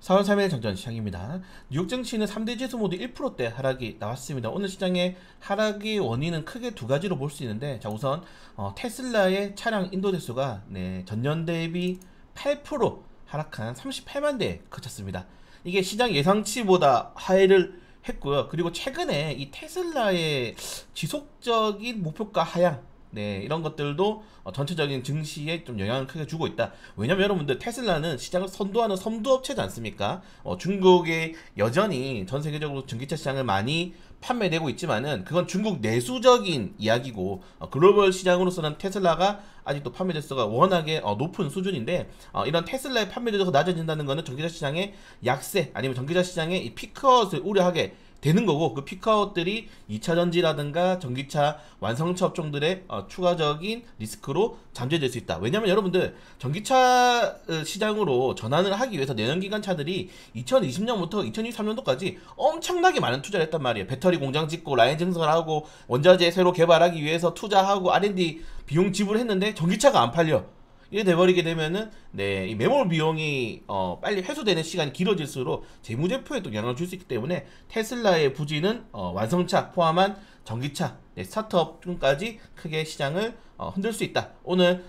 4월 3일 정전 시장입니다. 뉴욕 증시는 3대 지수 모두 1%대 하락이 나왔습니다. 오늘 시장의 하락의 원인은 크게 두 가지로 볼 수 있는데, 자, 우선 테슬라의 차량 인도 대수가 전년 대비 8% 하락한 38만 대에 그쳤습니다. 이게 시장 예상치보다 하회를 했고요. 그리고 최근에 이 테슬라의 지속적인 목표가 하향, 이런 것들도 전체적인 증시에 좀 영향을 크게 주고 있다. 왜냐면 여러분들 테슬라는 시장을 선도하는 선두업체지 않습니까? 중국에 여전히 전 세계적으로 전기차 시장을 많이 판매되고 있지만은 그건 중국 내수적인 이야기고, 글로벌 시장으로서는 테슬라가 아직도 판매 대수가 워낙에 높은 수준인데, 이런 테슬라의 판매 대수가 낮아진다는 것은 전기차 시장의 약세 아니면 전기차 시장의 이 피크아웃을 우려하게 되는 거고, 그 피크아웃들이 2차 전지라든가 전기차 완성차 업종들의 추가적인 리스크로 잠재될 수 있다. 왜냐면 여러분들 전기차 시장으로 전환을 하기 위해서 내연기관 차들이 2020년부터 2023년도까지 엄청나게 많은 투자를 했단 말이에요. 배터리 공장 짓고 라인 증설하고 원자재 새로 개발하기 위해서 투자하고 R&D 비용 지불했는데 전기차가 안 팔려. 이게 돼버리게 되면은 이 매몰 비용이 빨리 회수되는 시간이 길어질수록 재무제표에 또 영향을 줄 수 있기 때문에 테슬라의 부진은 완성차 포함한 전기차 스타트업까지 크게 시장을 흔들 수 있다. 오늘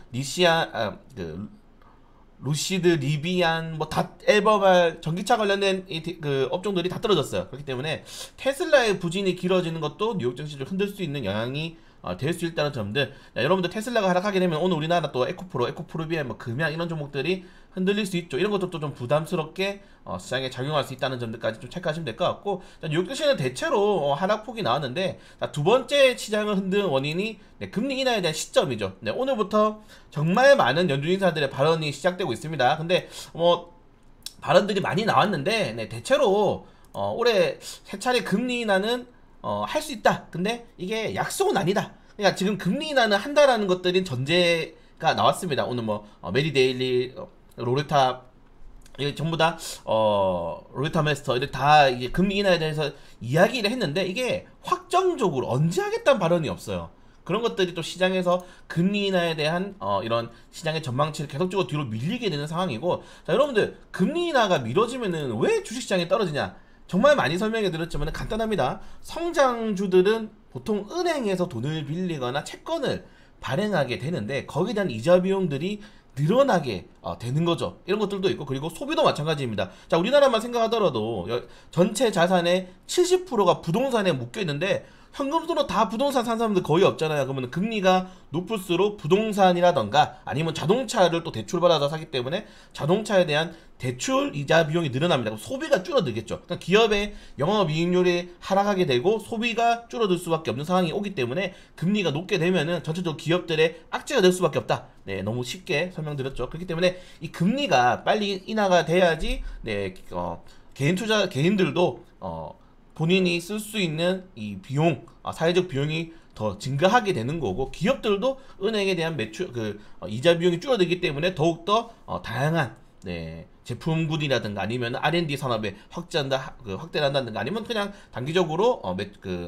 루시드, 리비안, 다 앨범할 전기차 관련된 그 업종들이 다 떨어졌어요. 그렇기 때문에 테슬라의 부진이 길어지는 것도 뉴욕 증시를 흔들 수 있는 영향이 될 수 있다는 점들. 여러분들 테슬라가 하락하게 되면 오늘 우리나라 또 에코프로비안, 금양 이런 종목들이 흔들릴 수 있죠. 이런 것들도 좀 부담스럽게 시장에 작용할 수 있다는 점들까지 좀 체크하시면 될 것 같고, 뉴욕 증시는 대체로 하락폭이 나왔는데, 두 번째 시장을 흔든 원인이 금리 인하에 대한 시점이죠. 오늘부터 정말 많은 연준 인사들의 발언이 시작되고 있습니다. 근데 발언들이 많이 나왔는데, 대체로 올해 세 차례 금리 인하는 할 수 있다. 근데 이게 약속은 아니다. 그러니까 지금 금리 인하는 한다라는 것들이 전제가 나왔습니다. 오늘 메리 데일리, 로레타, 이게 전부 다 로레타 메스터 이렇게 다 이게 금리 인하에 대해서 이야기를 했는데, 이게 확정적으로 언제 하겠다는 발언이 없어요. 그런 것들이 또 시장에서 금리 인하에 대한 이런 시장의 전망치를 계속적으로 뒤로 밀리게 되는 상황이고, 자, 여러분들 금리 인하가 미뤄지면은 왜 주식시장이 떨어지냐? 정말 많이 설명해 드렸지만 간단합니다. 성장주들은 보통 은행에서 돈을 빌리거나 채권을 발행하게 되는데, 거기에 대한 이자 비용들이 늘어나게 되는 거죠. 이런 것들도 있고, 그리고 소비도 마찬가지입니다. 자, 우리나라만 생각하더라도 전체 자산의 70%가 부동산에 묶여 있는데, 현금으로 다 부동산 산 사람들 거의 없잖아요. 그러면 금리가 높을수록 부동산이라던가 아니면 자동차를 또 대출받아서 사기 때문에 자동차에 대한 대출 이자 비용이 늘어납니다. 그럼 소비가 줄어들겠죠. 그러니까 기업의 영업이익률이 하락하게 되고 소비가 줄어들 수밖에 없는 상황이 오기 때문에 금리가 높게 되면은 전체적으로 기업들의 악재가 될 수밖에 없다. 너무 쉽게 설명드렸죠. 그렇기 때문에 이 금리가 빨리 인하가 돼야지 개인들도 본인이 쓸 수 있는 이 비용, 사회적 비용이 더 증가하게 되는 거고, 기업들도 은행에 대한 이자 비용이 줄어들기 때문에 더욱더 다양한 제품군이라든가 아니면 R&D 산업에 확대를 한다든가 아니면 그냥 단기적으로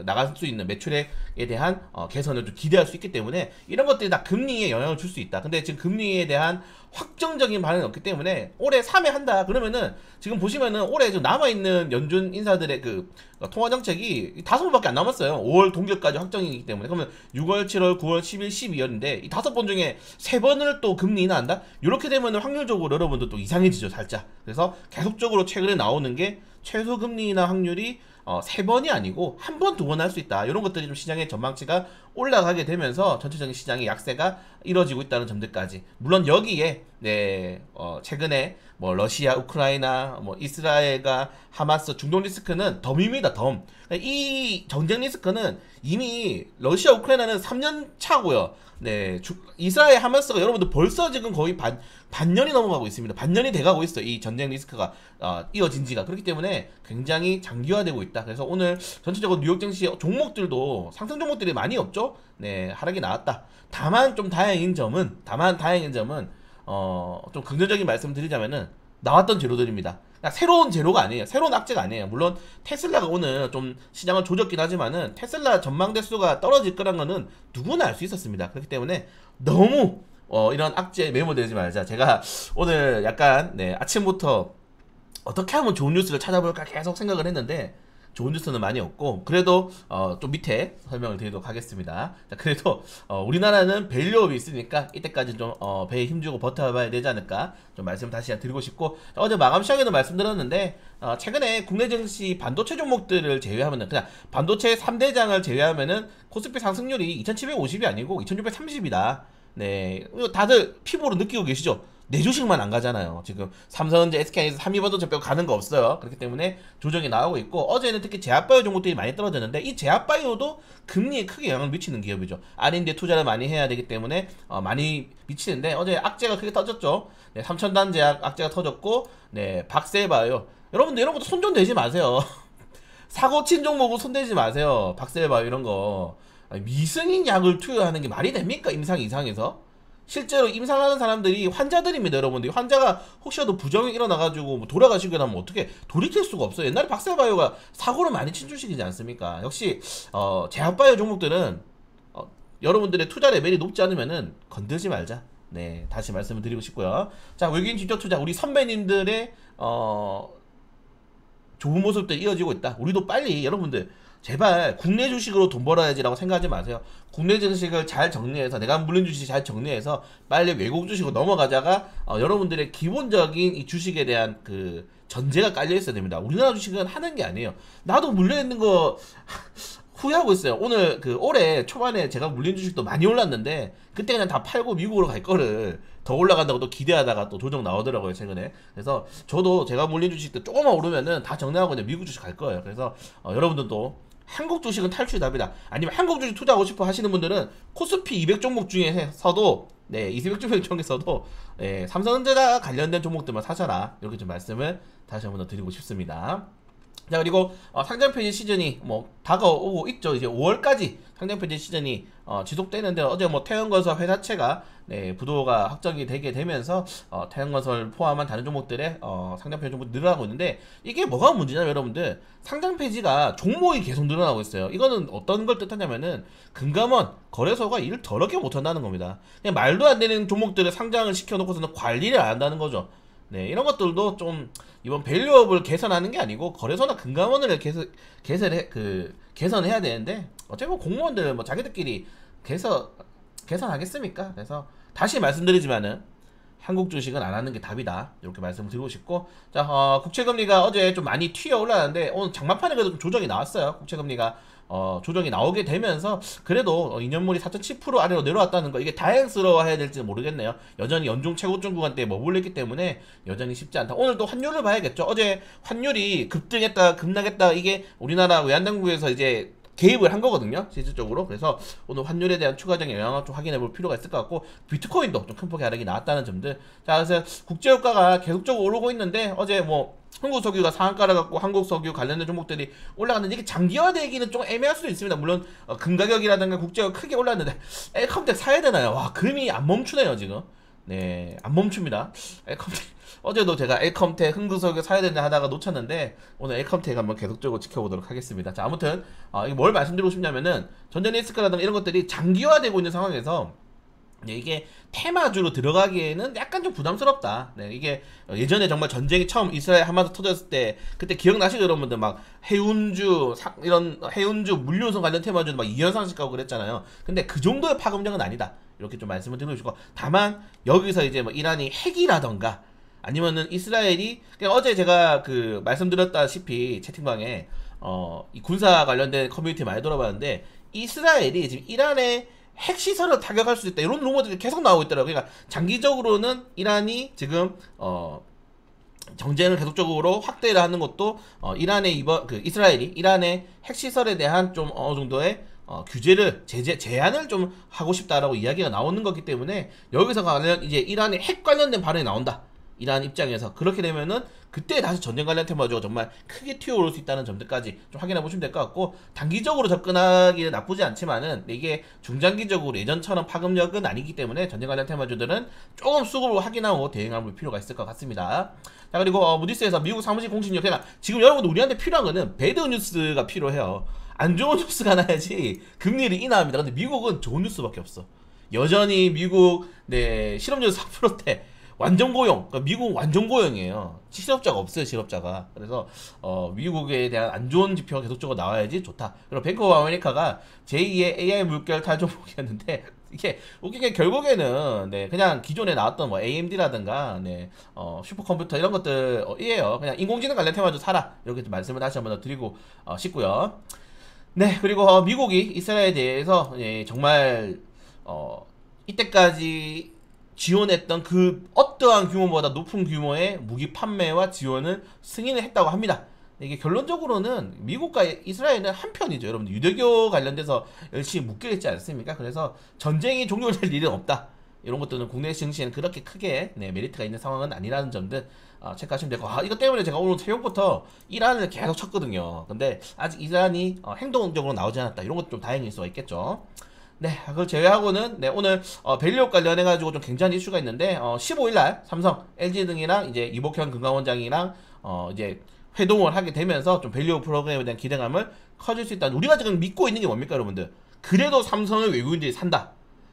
나갈 수 있는 매출액에 대한 개선을 좀 기대할 수 있기 때문에 이런 것들이 다 금리에 영향을 줄 수 있다. 근데 지금 금리에 대한 확정적인 반응이 없기 때문에 올해 3회 한다 그러면은, 지금 보시면은 올해 지금 남아있는 연준 인사들의 통화정책이 5번밖에 안 남았어요. 5월 동결까지 확정이기 때문에. 그러면 6월, 7월, 9월, 10일, 12월인데 이 5번 중에 3번을 또 금리 인하한다? 이렇게 되면 확률적으로 여러분들 또 이상해지죠, 살짝. 그래서 계속적으로 최근에 나오는 게 최소 금리 인하 확률이 3번이 아니고 1번, 2번 할 수 있다. 이런 것들이 좀 시장의 전망치가 올라가게 되면서 전체적인 시장의 약세가 이뤄지고 있다는 점들까지. 물론 여기에 최근에 러시아, 우크라이나, 이스라엘과 하마스 중동 리스크는 덤입니다. 덤. 이 전쟁 리스크는 이미 러시아, 우크라이나는 3년 차고요. 이스라엘, 하마스가 여러분들 벌써 지금 거의 반년이 넘어가고 있습니다. 반년이 돼가고 있어요. 이 전쟁 리스크가 이어진 지가. 그렇기 때문에 굉장히 장기화되고 있다. 그래서 오늘 전체적으로 뉴욕 증시 종목들도 상승 종목들이 많이 없죠. 하락이 나왔다. 다만 다행인 점은 좀 긍정적인 말씀 드리자면은 나왔던 재료들입니다. 그러니까 새로운 재료가 아니에요. 새로운 악재가 아니에요. 물론 테슬라가 오늘 좀 시장을 조졌긴 하지만은 테슬라 전망 대수가 떨어질 거란 거는 누구나 알 수 있었습니다. 그렇기 때문에 너무 이런 악재에 매몰되지 말자. 제가 오늘 약간 아침부터 어떻게 하면 좋은 뉴스를 찾아볼까 계속 생각을 했는데 좋은 뉴스는 많이 없고 그래도 좀 밑에 설명을 드리도록 하겠습니다. 자, 그래도 우리나라는 밸류업이 있으니까 이때까지 좀 배에 힘주고 버텨봐야 되지 않을까 좀 말씀 다시 드리고 싶고 어제 마감 시장에도 말씀드렸는데 최근에 국내 증시 반도체 종목들을 제외하면은 그냥 반도체 3대장을 제외하면은 코스피 상승률이 2750이 아니고 2630이다. 네, 이거 다들 피부로 느끼고 계시죠? 내 주식만 안 가잖아요. 지금 삼성전자, SK에서 3위반도체 빼고 가는 거 없어요. 그렇기 때문에 조정이 나오고 있고 어제는 특히 제약바이오 종목들이 많이 떨어졌는데 이 제약바이오도 금리에 크게 영향을 미치는 기업이죠. R&D 투자를 많이 해야 되기 때문에 많이 미치는데 어제 악재가 크게 터졌죠. 네, 삼천단 제약 악재가 터졌고 네, 박셀바이오 여러분들 이런 것도 손 좀 대지 마세요. 사고 친 종목은 손대지 마세요. 박셀바이오 이런 거 미승인 약을 투여하는 게 말이 됩니까? 임상 이상에서 실제로 임상하는 사람들이 환자들입니다, 여러분들. 환자가 혹시라도 부정이 일어나가지고 뭐 돌아가시거나 하면 어떻게 돌이킬 수가 없어요. 옛날에 박셀바이오가 사고를 많이 친 주식이지 않습니까? 역시 제약바이오 종목들은 여러분들의 투자 레벨이 높지 않으면은 건들지 말자. 네, 다시 말씀을 드리고 싶고요. 자, 외국인 직접 투자 우리 선배님들의 좋은 모습도 이어지고 있다. 우리도 빨리 여러분들 제발 국내 주식으로 돈 벌어야지라고 생각하지 마세요. 국내 주식을 잘 정리해서 내가 물린 주식 잘 정리해서 빨리 외국 주식으로 넘어가자가 여러분들의 기본적인 이 주식에 대한 그 전제가 깔려 있어야 됩니다. 우리나라 주식은 하는 게 아니에요. 나도 물려 있는 거 후회하고 있어요. 오늘 올해 초반에 제가 물린 주식도 많이 올랐는데 그때 그냥 다 팔고 미국으로 갈 거를 더 올라간다고 또 기대하다가 또 조정 나오더라고요, 최근에. 그래서 저도 제가 물린 주식도 조금만 오르면은 다 정리하고 그냥 미국 주식 갈 거예요. 그래서 여러분들도 한국 주식은 탈출이 답이다. 아니면 한국 주식 투자하고 싶어 하시는 분들은 코스피 200 종목 중에서도 네, 200 종목 중에서도 네, 삼성전자 관련된 종목들만 사셔라. 이렇게 좀 말씀을 다시 한번 더 드리고 싶습니다. 자, 그리고 상장 폐지 시즌이 뭐 다가오고 있죠. 이제 5월까지 상장 폐지 시즌이 지속되는데 어제 뭐 태양건설 회사채가 네, 부도가 확정이 되게 되면서 태양건설 포함한 다른 종목들의 상장 폐지 종목이 늘어나고 있는데 이게 뭐가 문제냐면 여러분들 상장 폐지가 종목이 계속 늘어나고 있어요. 이거는 어떤 걸 뜻하냐면은 금감원 거래소가 일을 더럽게 못한다는 겁니다. 그냥 말도 안 되는 종목들을 상장을 시켜놓고서는 관리를 안 한다는 거죠. 네, 이런 것들도 좀 이번 밸류업을 개선하는 게 아니고 거래소나 금감원을 개선해야 되는데 어차피 뭐 공무원들 뭐 자기들끼리 개선하겠습니까? 그래서 다시 말씀드리지만은 한국 주식은 안 하는 게 답이다. 이렇게 말씀을 드리고 싶고 자, 국채금리가 어제 좀 많이 튀어 올랐는데 오늘 장마판에 그래도 좀 조정이 나왔어요. 국채금리가 조정이 나오게 되면서 그래도 2년물이 4.7% 아래로 내려왔다는 거 이게 다행스러워해야 될지는 모르겠네요. 여전히 연중 최고점 구간대에 머물렀기 때문에 여전히 쉽지 않다. 오늘도 환율을 봐야겠죠. 어제 환율이 급등했다 급락했다 이게 우리나라 외환당국에서 이제 개입을 한 거거든요, 실질적으로. 그래서 오늘 환율에 대한 추가적인 영향을 좀 확인해 볼 필요가 있을 것 같고 비트코인도 좀 큰 폭의 하락이 나왔다는 점들. 자, 그래서 국제유가가 계속적으로 오르고 있는데 어제 뭐 한국석유가 상한가를 갖고 한국석유 관련된 종목들이 올라갔는데 이게 장기화되기는 좀 애매할 수도 있습니다. 물론 금 가격이라든가 국제유가 크게 올랐는데 엘컴텍 사야 되나요? 와, 금이 안 멈추네요 지금. 네, 안 멈춥니다. 엘컴텍 어제도 제가 엘컴텍 흥국석유 사야 되나 하다가 놓쳤는데 오늘 엘컴텍 한번 계속적으로 지켜보도록 하겠습니다. 자, 아무튼 이게 뭘 말씀드리고 싶냐면은 전자리스크라든가 이런 것들이 장기화되고 있는 상황에서 네, 이게 테마주로 들어가기에는 약간 좀 부담스럽다. 네, 이게 예전에 정말 전쟁이 처음 이스라엘 하마스 터졌을 때 그때 기억나시죠 여러분들? 막 해운주 이런 해운주 물류선 관련 테마주도 막 2연상씩 가고 그랬잖아요. 근데 그 정도의 파급력은 아니다. 이렇게 좀 말씀을 드리고 싶고 다만 여기서 이제 뭐 이란이 핵이라던가 아니면은 이스라엘이 그냥 어제 제가 말씀드렸다시피 채팅방에 이 군사 관련된 커뮤니티 많이 돌아봤는데 이스라엘이 지금 이란의 핵시설을 타격할 수 있다 이런 루머들이 계속 나오고 있더라고요. 그러니까 장기적으로는 이란이 지금 정쟁을 계속적으로 확대를 하는 것도 이란의 이스라엘이 이란의 핵시설에 대한 좀 어느 정도의 규제를 제한을 좀 하고 싶다라고 이야기가 나오는 거기 때문에 여기서 가면 이제 이란의 핵 관련된 발언이 나온다. 이란 입장에서 그렇게 되면은 그때 다시 전쟁 관련 테마주가 정말 크게 튀어오를 수 있다는 점들까지 좀 확인해 보시면 될 것 같고 단기적으로 접근하기는 나쁘지 않지만은 이게 중장기적으로 예전처럼 파급력은 아니기 때문에 전쟁 관련 테마주들은 조금 수급을 확인하고 대응할 필요가 있을 것 같습니다. 자, 그리고 무디스에서 미국 사무실 공식력 그러니까 지금 여러분들 우리한테 필요한 거는 배드 뉴스가 필요해요. 안 좋은 뉴스가 나야지 금리를 인하합니다. 근데 미국은 좋은 뉴스밖에 없어. 여전히 미국 실업률 4%대 완전 고용. 그러니까 미국 완전 고용이에요. 실업자가 없어요, 실업자가. 그래서 미국에 대한 안 좋은 지표가 계속적으로 나와야지 좋다. 그리고 뱅크 오브 아메리카가 제2의 AI 물결 탈종목이었는데 이게 웃긴 게 결국에는 네, 그냥 기존에 나왔던 뭐 AMD라든가 네, 슈퍼컴퓨터 이런 것들이에요. 그냥 인공지능 관련 테마주 사라. 이렇게 좀 말씀을 다시 한번 더 드리고 싶고요. 네, 그리고 미국이 이스라엘에 대해서 예, 정말 이때까지 지원했던 그 어떠한 규모보다 높은 규모의 무기 판매와 지원을 승인을 했다고 합니다. 이게 결론적으로는 미국과 이스라엘은 한편이죠. 여러분들 유대교 관련돼서 열심히 묶여 있지 않습니까? 그래서 전쟁이 종료될 일은 없다. 이런 것들은 국내 증시에는 그렇게 크게 네, 메리트가 있는 상황은 아니라는 점들 체크하시면 되고, 이것 때문에 제가 오늘 새벽부터 이란을 계속 쳤거든요. 근데 아직 이란이 행동적으로 나오지 않았다. 이런 것도 좀 다행일 수가 있겠죠. 네, 그걸 제외하고는 네, 오늘 밸류업 관련해가지고 좀 굉장한 이슈가 있는데 15일날 삼성, LG 등이랑 이제 이복현 금감원장이랑 이제 회동을 하게 되면서 좀 밸류업 프로그램에 대한 기대감을 커질 수 있다. 우리가 지금 믿고 있는 게 뭡니까, 여러분들? 그래도 삼성을 외국인들이 산다.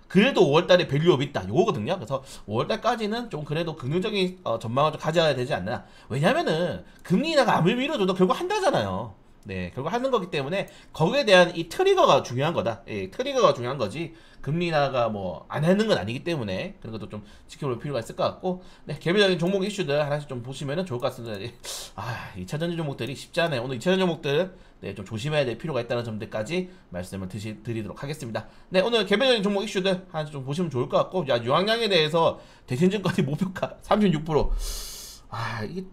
그래도 5월달에 밸류업 있다. 요거거든요. 그래서 5월달까지는 좀 그래도 긍정적인 전망을 좀 가져야 되지 않나. 왜냐면은 금리 인하가 아무리 밀어줘도 결국 한다잖아요. 네, 결국 하는 거기 때문에 거기에 대한 이 트리거가 중요한 거다. 예, 트리거가 중요한 거지. 금리 인하가 뭐 안 하는 건 아니기 때문에 그런 것도 좀 지켜볼 필요가 있을 것 같고, 네, 개별적인 종목 이슈들 하나씩 좀 보시면은 좋을 것 같습니다. 2차전지 종목들이 쉽지 않아요. 오늘 2차전지 종목들 네, 좀 조심해야 될 필요가 있다는 점들까지 말씀을 드리도록 하겠습니다. 네, 오늘 개별적인 종목 이슈들 하나씩 좀 보시면 좋을 것 같고, 유황량에 대해서 대신증권이 목표가 36%. 이게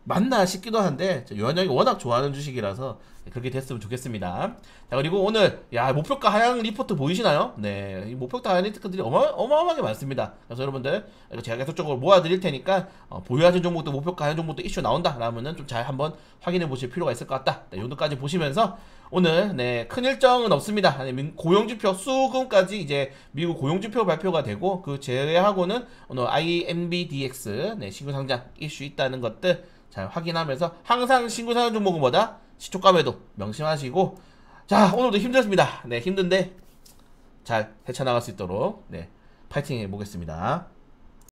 맞나 싶기도 한데 요한형이 워낙 좋아하는 주식이라서 그렇게 됐으면 좋겠습니다. 자, 그리고 오늘 목표가 하향 리포트 보이시나요? 네, 이 목표가 하향 리포트들이 어마어마하게 많습니다. 그래서 여러분들 제가 계속적으로 모아드릴 테니까 보유하신 종목도 목표가 하향 종목도 이슈 나온다 라면은 좀 잘 한번 확인해 보실 필요가 있을 것 같다. 네, 이 정도까지 보시면서 오늘 네, 큰 일정은 없습니다. 고용지표 수금까지 이제 미국 고용지표 발표가 되고, 그 제외하고는 오늘 IMBDX 네, 신규 상장 이슈 있다는 것들 잘 확인하면서 항상 신규 상장 종목은 뭐다? 시초가매도 명심하시고, 자, 오늘도 힘들었습니다. 네, 힘든데 잘 헤쳐나갈 수 있도록 네, 파이팅 해보겠습니다.